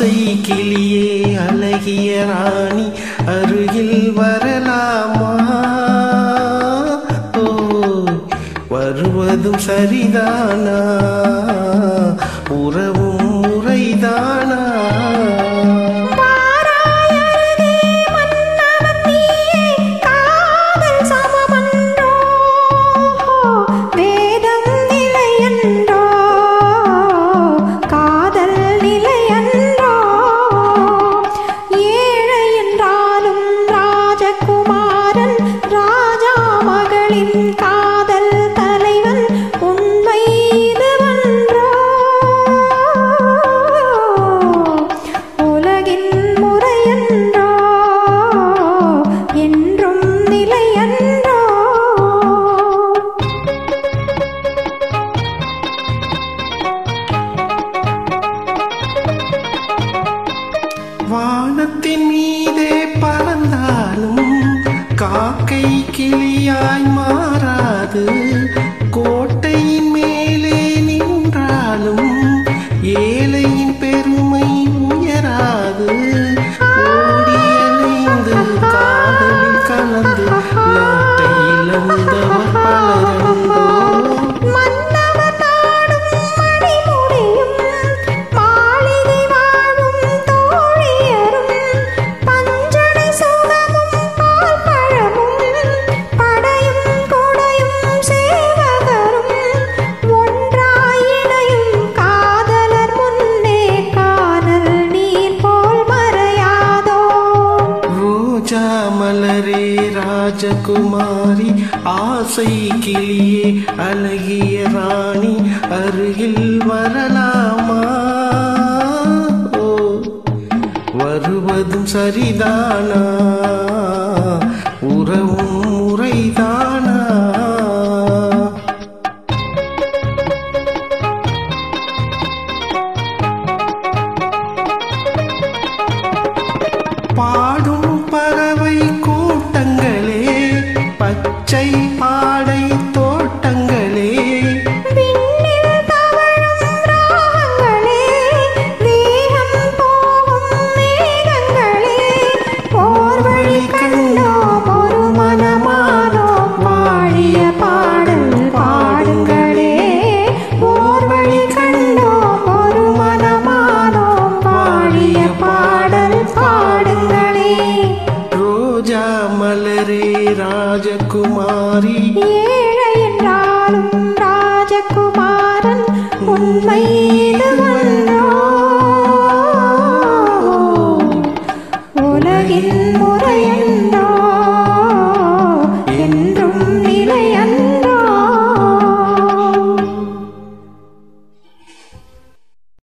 ஆசை கிளியே அழகிய ராணி அருகில் வரலாமா? ஓ வருவதும் சரிதானா? உறவும் முறைதானா? வானத்தின் மீதே பறந்தாலும் காக்கை கிளியாய் மாறாது. கோட்டையின் மேலே நின்றாலும் ஏழையின் பெருமை உயராது. ஓடி அலைந்து காதலில் கலந்து நாட்டை இழந்தவர் பலரண்டோ. மலரே ராஜகுமாரி ஆசை கிளியே அழகிய ராணி அருகில் வரலாமா? ஓ வருவதும் சரிதானா? உறவும் முறைதானா? பாடும் பறவை கூட்டங்களே, பச்சை பாடை தோட்டங்களே, விண்ணில் தவழும் ராகங்களே, வேகம் போகும் மேகங்களே, போர்வழி கண்டோம் ஒரு மனமானோம் வாழிய பாடல் பாடுங்களே. போர்வழி கண்டோம் ஒரு மனமானோம் வாழிய பாடல் பாடுங்களே. ரோஜா மலரே ராஜகுமாரி ஏழை என்றாலும் ராஜகுமாரி